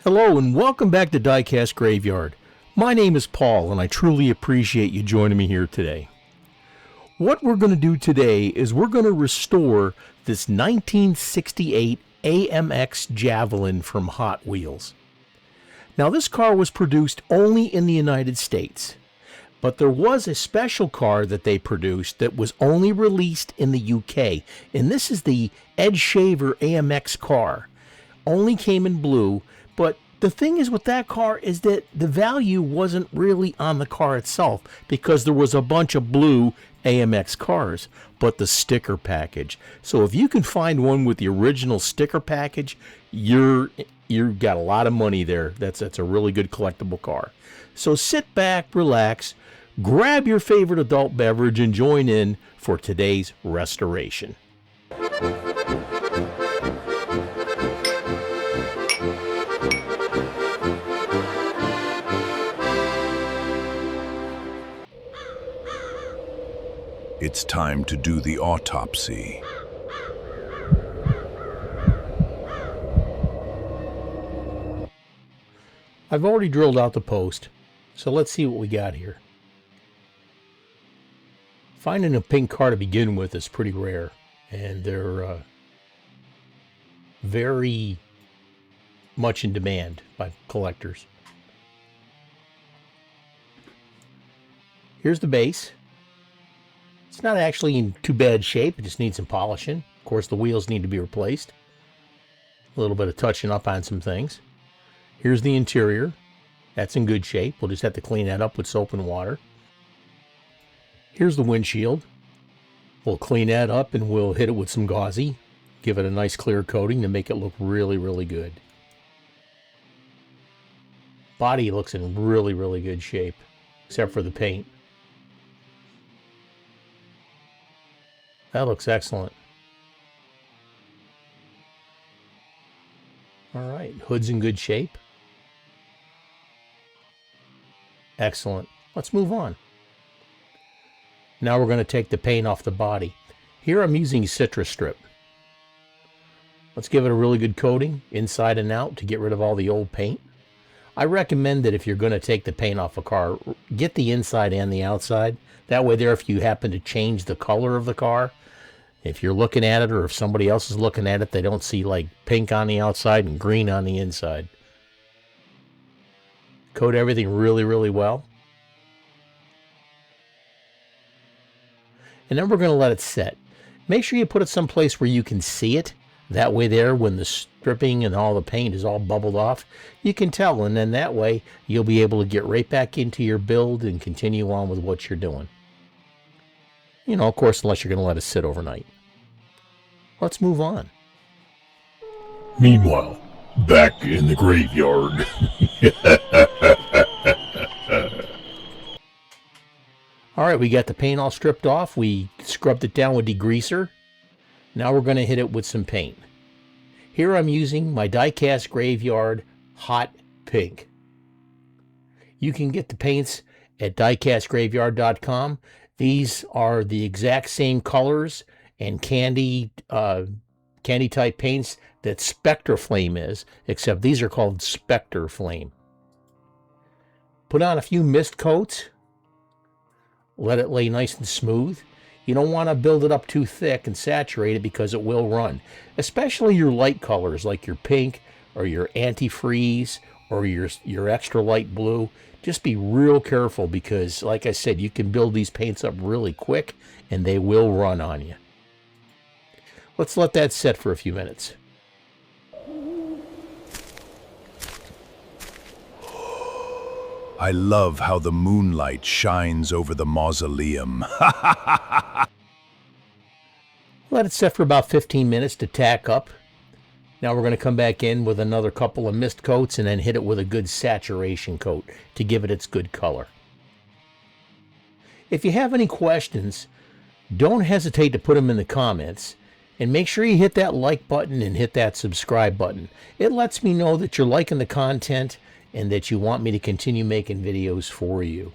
Hello and welcome back to Diecast Graveyard. My name is Paul and I truly appreciate you joining me here today. What we're going to do today is we're going to restore this 1968 AMX Javelin from Hot Wheels. Now this car was produced only in the United States, but there was a special car that they produced that was only released in the UK, and this is the Ed Shaver AMX car. Only came in blue. But the thing is with that car is that the value wasn't really on the car itself because there was a bunch of blue AMX cars, but the sticker package. So if you can find one with the original sticker package, you've got a lot of money there. That's a really good collectible car. So sit back, relax, grab your favorite adult beverage and join in for today's restoration. It's time to do the autopsy. I've already drilled out the post, so let's see what we got here. Finding a pink car to begin with is pretty rare, and they're very much in demand by collectors. Here's the base. It's not actually in too bad shape, it just needs some polishing. Of course, the wheels need to be replaced. A little bit of touching up on some things. Here's the interior. That's in good shape. We'll just have to clean that up with soap and water. Here's the windshield. We'll clean that up and we'll hit it with some gauzy. Give it a nice clear coating to make it look really, really good. Body looks in really, really good shape, except for the paint. That looks excellent. All right, hood's in good shape. Excellent. Let's move on. Now we're going to take the paint off the body. Here I'm using citrus strip. Let's give it a really good coating inside and out to get rid of all the old paint. I recommend that if you're going to take the paint off a car, get the inside and the outside. That way there, if you happen to change the color of the car, if you're looking at it or if somebody else is looking at it, they don't see like pink on the outside and green on the inside. Coat everything really, really well. And then we're going to let it set. Make sure you put it someplace where you can see it. That way there, when the stripping and all the paint is all bubbled off, you can tell. And then that way, you'll be able to get right back into your build and continue on with what you're doing. You know, of course, unless you're going to let it sit overnight. Let's move on. Meanwhile, back in the graveyard. All right, we got the paint all stripped off. We scrubbed it down with degreaser. Now we're going to hit it with some paint. Here I'm using my Diecast Graveyard Hot Pink. You can get the paints at diecastgraveyard.com. These are the exact same colors and candy type paints that Spectre Flame is, except these are called Spectre Flame. Put on a few mist coats. Let it lay nice and smooth. You don't want to build it up too thick and saturate it because it will run. Especially your light colors like your pink or your antifreeze or your extra light blue. Just be real careful because, like I said, you can build these paints up really quick and they will run on you. Let's let that set for a few minutes. I love how the moonlight shines over the mausoleum. Let it set for about 15 minutes to tack up. Now we're going to come back in with another couple of mist coats and then hit it with a good saturation coat to give it its good color. If you have any questions, don't hesitate to put them in the comments. And make sure you hit that like button and hit that subscribe button. It lets me know that you're liking the content and that you want me to continue making videos for you.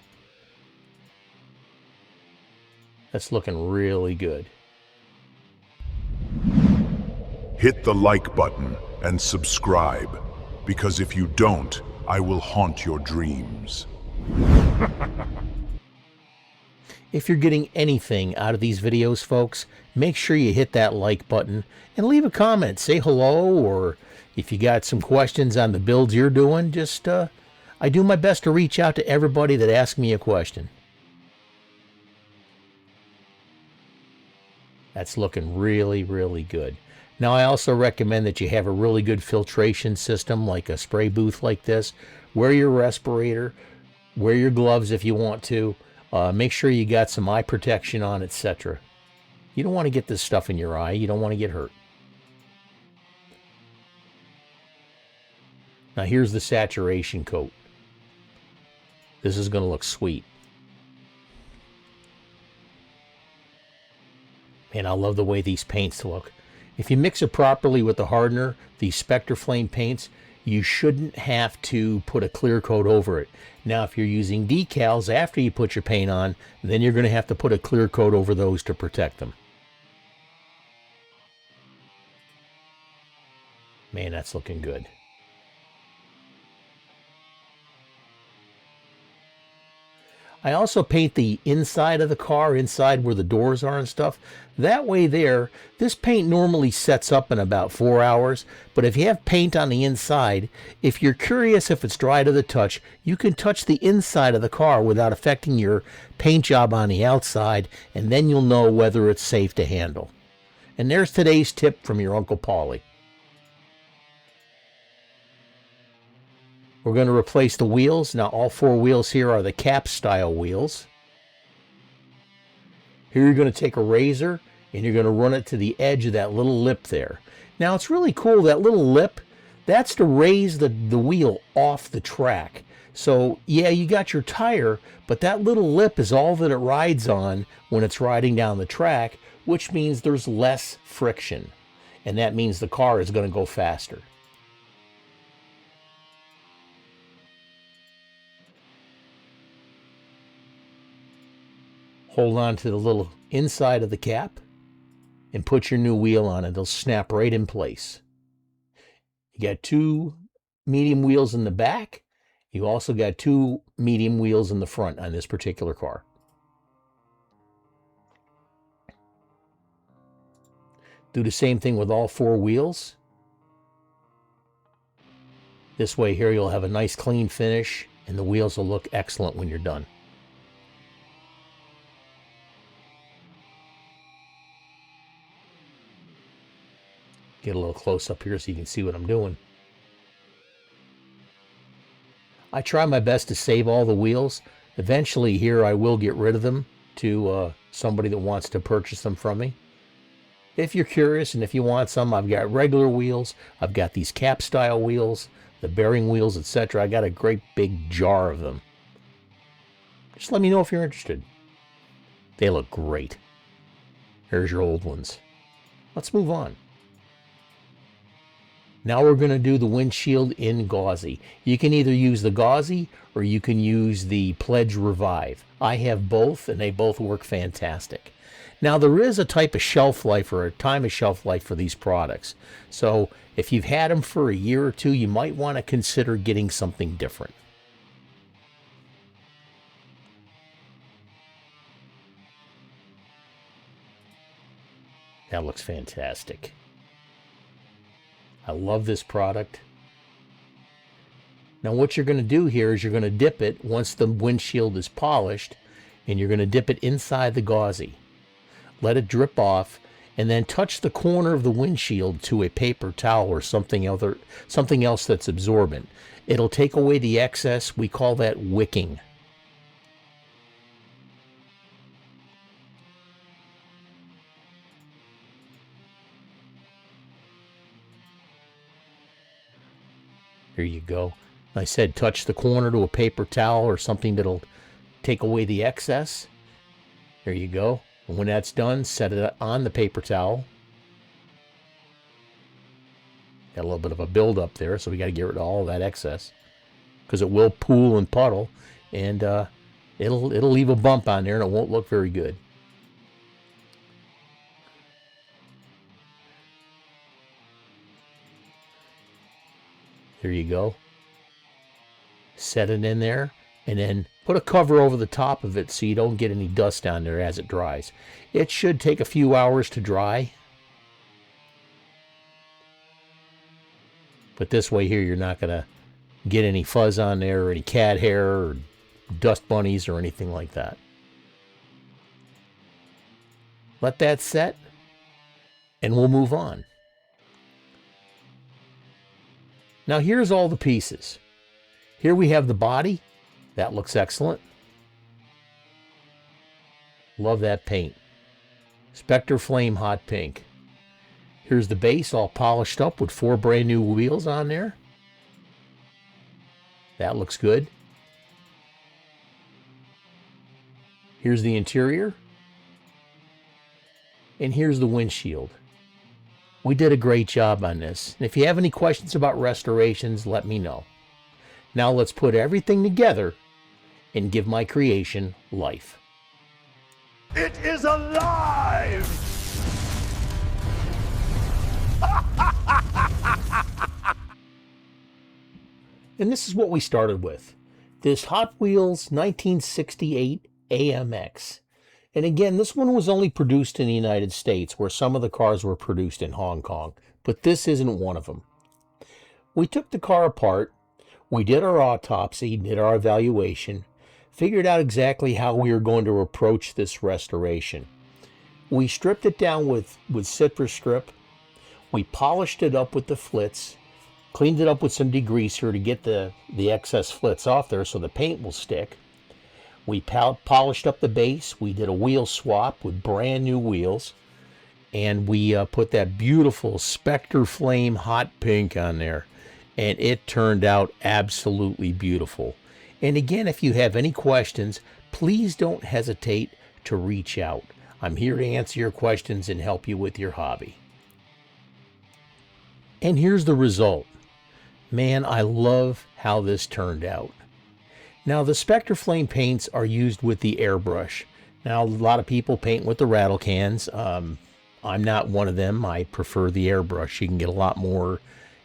That's looking really good. Hit the like button and subscribe. Because if you don't, I will haunt your dreams. If you're getting anything out of these videos, folks, make sure you hit that like button and leave a comment. Say hello, or if you got some questions on the builds you're doing, just, I do my best to reach out to everybody that asks me a question. That's looking really, really good. Now, I also recommend that you have a really good filtration system, like a spray booth like this. Wear your respirator, wear your gloves if you want to. Make sure you got some eye protection on, etc. You don't want to get this stuff in your eye. You don't want to get hurt. Now, here's the saturation coat. This is going to look sweet. Man, I love the way these paints look. If you mix it properly with the hardener, these Spectre Flame paints, you shouldn't have to put a clear coat over it. Now, if you're using decals after you put your paint on, then you're going to have to put a clear coat over those to protect them. Man, that's looking good. I also paint the inside of the car, inside where the doors are and stuff. That way there, this paint normally sets up in about 4 hours, but if you have paint on the inside, if you're curious if it's dry to the touch, you can touch the inside of the car without affecting your paint job on the outside, and then you'll know whether it's safe to handle. And there's today's tip from your Uncle Paulie. We're going to replace the wheels. Now, all 4 wheels here are the cap style wheels. Here you're going to take a razor and you're going to run it to the edge of that little lip there. Now, it's really cool. That little lip, that's to raise the wheel off the track. So, yeah, you got your tire, but that little lip is all that it rides on when it's riding down the track, which means there's less friction. And that means the car is going to go faster. Hold on to the little inside of the cap and put your new wheel on it. It'll snap right in place. You got 2 medium wheels in the back. You also got 2 medium wheels in the front on this particular car. Do the same thing with all 4 wheels. This way here you'll have a nice clean finish and the wheels will look excellent when you're done. Get a little close up here so you can see what I'm doing. I try my best to save all the wheels. Eventually here I will get rid of them to somebody that wants to purchase them from me. If you're curious and if you want some, I've got regular wheels. I've got these cap style wheels, the bearing wheels, etc. I got a great big jar of them. Just let me know if you're interested. They look great. Here's your old ones. Let's move on. Now we're going to do the windshield in gauzy. You can either use the gauzy or you can use the Pledge Revive. I have both and they both work fantastic. Now there is a type of shelf life or a time of shelf life for these products. So if you've had them for a year or 2, you might want to consider getting something different. That looks fantastic. I love this product. Now what you're going to do here is you're going to dip it once the windshield is polished, and you're going to dip it inside the gauzy. Let it drip off, and then touch the corner of the windshield to a paper towel or something else that's absorbent. It'll take away the excess. We call that wicking. There you go. I said touch the corner to a paper towel or something that'll take away the excess. There you go. And when that's done, set it on the paper towel. Got a little bit of a build-up there, so we got to get rid of all of that excess, because it will pool and puddle, and it'll leave a bump on there, and it won't look very good. There you go. Set it in there, and then put a cover over the top of it so you don't get any dust down there as it dries. It should take a few hours to dry. But this way here, you're not going to get any fuzz on there, or any cat hair, or dust bunnies, or anything like that. Let that set, and we'll move on. Now here's all the pieces. Here we have the body. That looks excellent. Love that paint. Spectre Flame Hot Pink. Here's the base all polished up with 4 brand new wheels on there. That looks good. Here's the interior. And here's the windshield. We did a great job on this. And if you have any questions about restorations, let me know. Now let's put everything together and give my creation life. It is alive! And this is what we started with. This Hot Wheels 1968 AMX. And again, this one was only produced in the United States, where some of the cars were produced in Hong Kong. But this isn't one of them. We took the car apart. We did our autopsy, did our evaluation, figured out exactly how we were going to approach this restoration. We stripped it down with citrus strip. We polished it up with the flits, cleaned it up with some degreaser to get the excess flits off there so the paint will stick. We polished up the base. We did a wheel swap with brand new wheels. And we put that beautiful Spectre Flame Hot Pink on there. And it turned out absolutely beautiful. And again, if you have any questions, please don't hesitate to reach out. I'm here to answer your questions and help you with your hobby. And here's the result. Man, I love how this turned out. Now, the Spectre Flame paints are used with the airbrush. Now, a lot of people paint with the rattle cans. I'm not one of them. I prefer the airbrush. You can get a lot more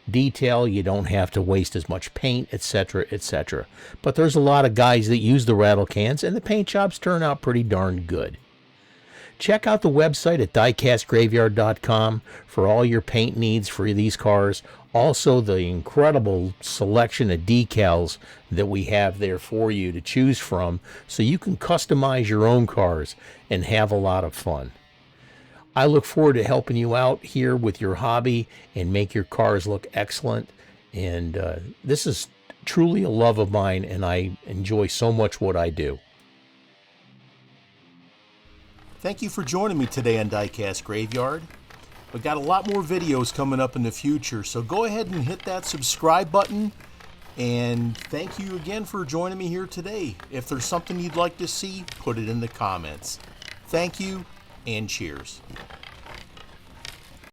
detail. You don't have to waste as much paint, etc., etc. But there's a lot of guys that use the rattle cans, and the paint jobs turn out pretty darn good. Check out the website at diecastgraveyard.com for all your paint needs for these cars. Also, the incredible selection of decals that we have there for you to choose from so you can customize your own cars and have a lot of fun. I look forward to helping you out here with your hobby and make your cars look excellent. And this is truly a love of mine, and I enjoy so much what I do. Thank you for joining me today on Diecast Graveyard. We've got a lot more videos coming up in the future, so go ahead and hit that subscribe button. And thank you again for joining me here today. If there's something you'd like to see, put it in the comments. Thank you, and cheers.